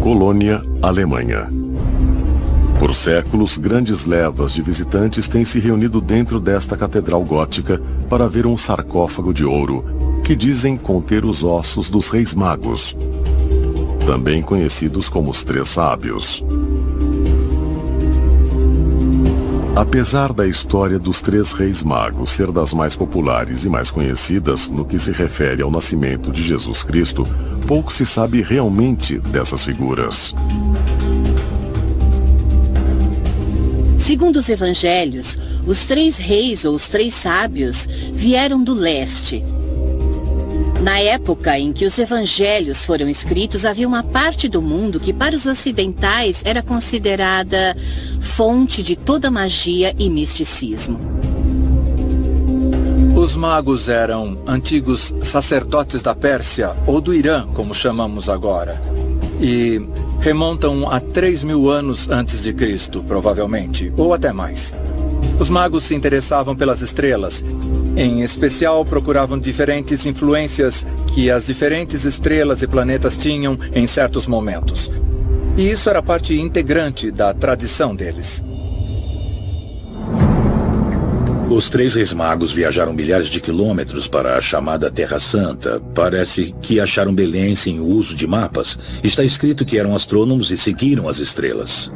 Colônia, Alemanha. Por séculos, grandes levas de visitantes têm se reunido dentro desta catedral gótica para ver um sarcófago de ouro que dizem conter os ossos dos Reis Magos, também conhecidos como os Três Sábios. Apesar da história dos Três Reis Magos ser das mais populares e mais conhecidas no que se refere ao nascimento de Jesus Cristo, pouco se sabe realmente dessas figuras. Segundo os evangelhos, os três reis ou os três sábios vieram do leste. Na época em que os evangelhos foram escritos, havia uma parte do mundo que para os ocidentais era considerada fonte de toda magia e misticismo. Os magos eram antigos sacerdotes da Pérsia, ou do Irã, como chamamos agora, e remontam a 3.000 anos antes de Cristo, provavelmente, ou até mais. Os magos se interessavam pelas estrelas. Em especial, procuravam diferentes influências que as diferentes estrelas e planetas tinham em certos momentos. E isso era parte integrante da tradição deles. Os Três Reis Magos viajaram milhares de quilômetros para a chamada Terra Santa. Parece que acharam Belém sem o uso de mapas. Está escrito que eram astrônomos e seguiram as estrelas.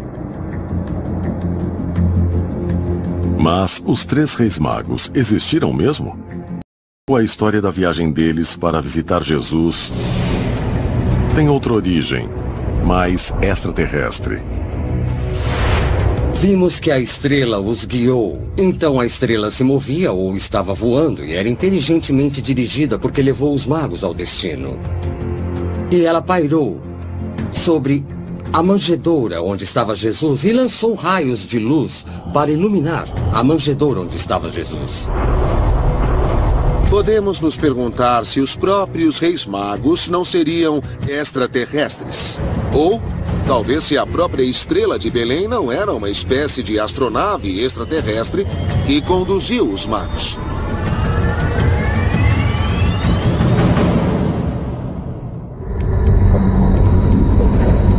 Mas os Três Reis Magos existiram mesmo? Ou a história da viagem deles para visitar Jesus tem outra origem, mais extraterrestre? Vimos que a estrela os guiou. Então a estrela se movia ou estava voando e era inteligentemente dirigida porque levou os magos ao destino. E ela pairou sobre a manjedoura onde estava Jesus e lançou raios de luz para iluminar a manjedoura onde estava Jesus. Podemos nos perguntar se os próprios Reis Magos não seriam extraterrestres. Ou talvez se a própria estrela de Belém não era uma espécie de astronave extraterrestre que conduziu os magos.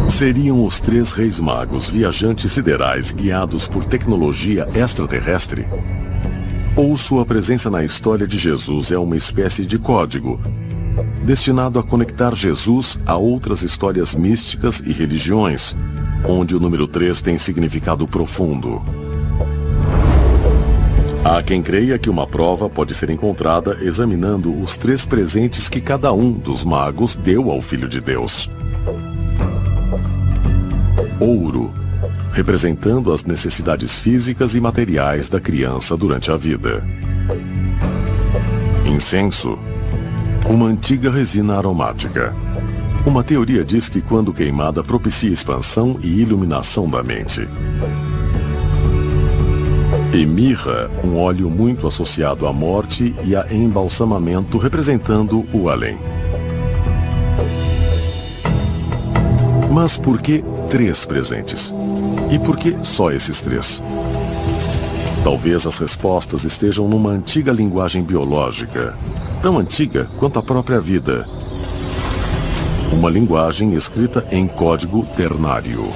Seriam os Três Reis Magos viajantes siderais guiados por tecnologia extraterrestre? Ou sua presença na história de Jesus é uma espécie de código destinado a conectar Jesus a outras histórias místicas e religiões, onde o número 3 tem significado profundo? Há quem creia que uma prova pode ser encontrada examinando os 3 presentes que cada um dos magos deu ao Filho de Deus. Ouro, representando as necessidades físicas e materiais da criança durante a vida. Incenso, uma antiga resina aromática. Uma teoria diz que quando queimada propicia expansão e iluminação da mente. E mirra, um óleo muito associado à morte e a embalsamamento, representando o além. Mas por que 3 presentes? E por que só esses 3? Talvez as respostas estejam numa antiga linguagem biológica, tão antiga quanto a própria vida. Uma linguagem escrita em código ternário.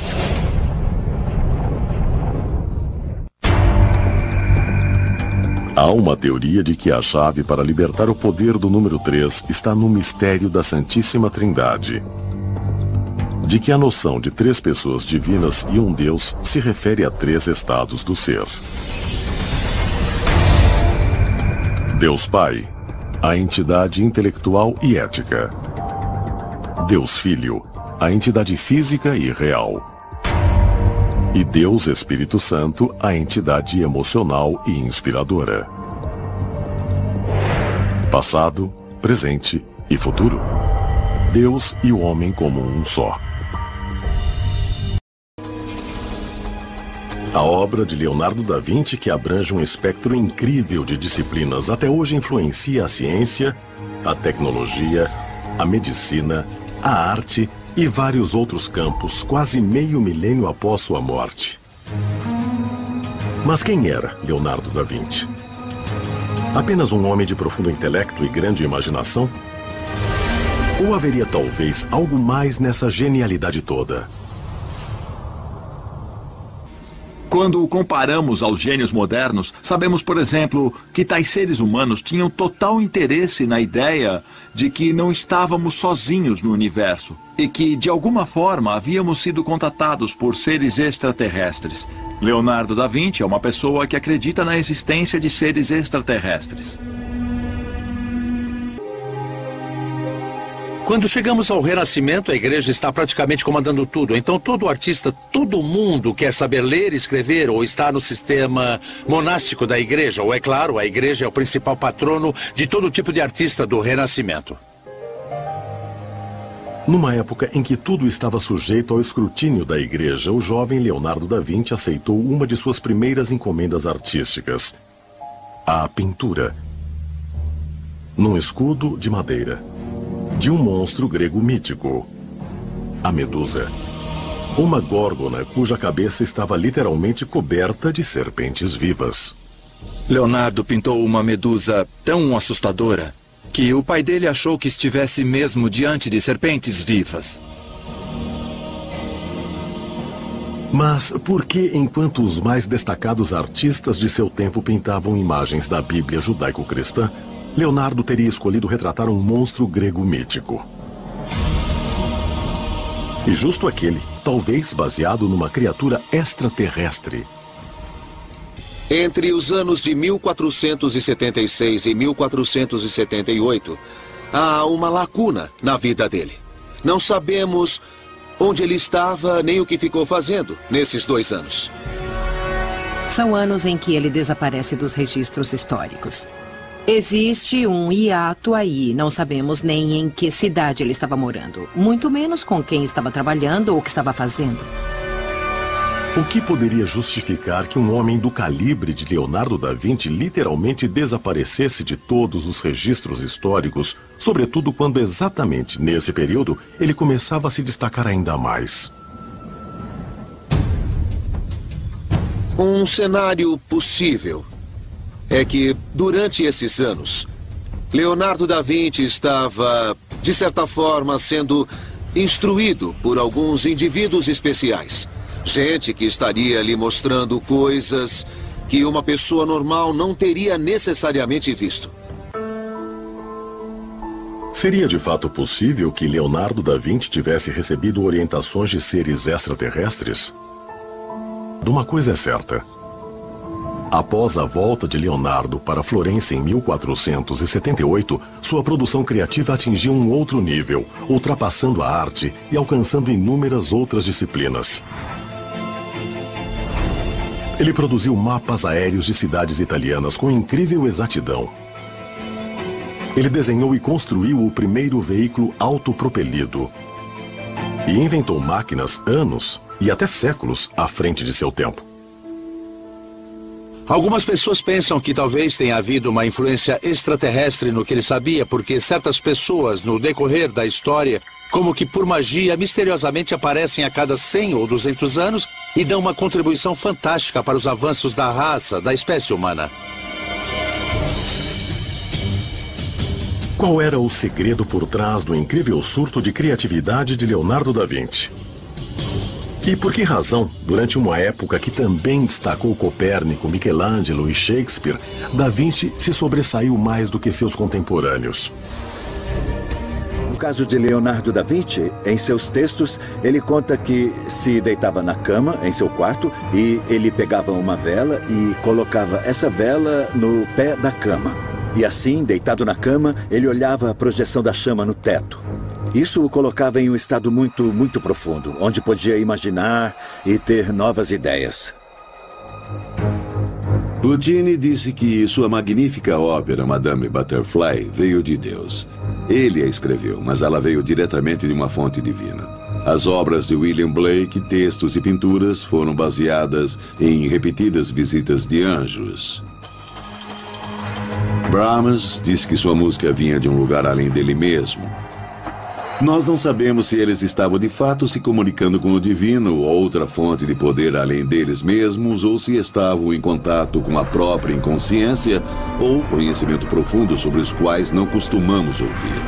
Há uma teoria de que a chave para libertar o poder do número 3 está no mistério da Santíssima Trindade. De que a noção de 3 pessoas divinas e um Deus se refere a 3 estados do ser. Deus Pai, a entidade intelectual e ética. Deus Filho, a entidade física e real. E Deus Espírito Santo, a entidade emocional e inspiradora. Passado, presente e futuro. Deus e o homem como um só. A obra de Leonardo da Vinci, que abrange um espectro incrível de disciplinas, até hoje influencia a ciência, a tecnologia, a medicina, a arte e vários outros campos, quase meio milênio após sua morte. Mas quem era Leonardo da Vinci? Apenas um homem de profundo intelecto e grande imaginação? Ou haveria talvez algo mais nessa genialidade toda? Quando o comparamos aos gênios modernos, sabemos, por exemplo, que tais seres humanos tinham total interesse na ideia de que não estávamos sozinhos no universo e que, de alguma forma, havíamos sido contatados por seres extraterrestres. Leonardo da Vinci é uma pessoa que acredita na existência de seres extraterrestres. Quando chegamos ao Renascimento, a igreja está praticamente comandando tudo. Então todo artista, todo mundo quer saber ler, escrever ou está no sistema monástico da igreja. Ou é claro, a igreja é o principal patrono de todo tipo de artista do Renascimento. Numa época em que tudo estava sujeito ao escrutínio da igreja, o jovem Leonardo da Vinci aceitou uma de suas primeiras encomendas artísticas: a pintura. Num escudo de madeira, de um monstro grego mítico, a Medusa. Uma górgona cuja cabeça estava literalmente coberta de serpentes vivas. Leonardo pintou uma medusa tão assustadora que o pai dele achou que estivesse mesmo diante de serpentes vivas. Mas por que, enquanto os mais destacados artistas de seu tempo pintavam imagens da Bíblia judaico-cristã, Leonardo teria escolhido retratar um monstro grego mítico? E justo aquele, talvez baseado numa criatura extraterrestre. Entre os anos de 1476 e 1478, há uma lacuna na vida dele. Não sabemos onde ele estava nem o que ficou fazendo nesses 2 anos. São anos em que ele desaparece dos registros históricos. Existe um hiato aí. Não sabemos nem em que cidade ele estava morando. Muito menos com quem estava trabalhando ou o que estava fazendo. O que poderia justificar que um homem do calibre de Leonardo da Vinci literalmente desaparecesse de todos os registros históricos, sobretudo quando exatamente nesse período ele começava a se destacar ainda mais? Um cenário possível é que, durante esses anos, Leonardo da Vinci estava, de certa forma, sendo instruído por alguns indivíduos especiais. Gente que estaria lhe mostrando coisas que uma pessoa normal não teria necessariamente visto. Seria de fato possível que Leonardo da Vinci tivesse recebido orientações de seres extraterrestres? De uma coisa é certa. Após a volta de Leonardo para Florença em 1478, sua produção criativa atingiu um outro nível, ultrapassando a arte e alcançando inúmeras outras disciplinas. Ele produziu mapas aéreos de cidades italianas com incrível exatidão. Ele desenhou e construiu o primeiro veículo autopropelido. E inventou máquinas anos e até séculos à frente de seu tempo. Algumas pessoas pensam que talvez tenha havido uma influência extraterrestre no que ele sabia, porque certas pessoas, no decorrer da história, como que por magia, misteriosamente aparecem a cada 100 ou 200 anos e dão uma contribuição fantástica para os avanços da raça, da espécie humana. Qual era o segredo por trás do incrível surto de criatividade de Leonardo da Vinci? E por que razão, durante uma época que também destacou Copérnico, Michelangelo e Shakespeare, Da Vinci se sobressaiu mais do que seus contemporâneos? No caso de Leonardo da Vinci, em seus textos, ele conta que se deitava na cama, em seu quarto, e ele pegava uma vela e colocava essa vela no pé da cama. E assim, deitado na cama, ele olhava a projeção da chama no teto. Isso o colocava em um estado muito profundo, onde podia imaginar e ter novas ideias. Puccini disse que sua magnífica ópera Madame Butterfly veio de Deus. Ele a escreveu, mas ela veio diretamente de uma fonte divina. As obras de William Blake, textos e pinturas foram baseadas em repetidas visitas de anjos. Brahms disse que sua música vinha de um lugar além dele mesmo. Nós não sabemos se eles estavam de fato se comunicando com o divino, outra fonte de poder além deles mesmos, ou se estavam em contato com a própria inconsciência ou conhecimento profundo sobre os quais não costumamos ouvir.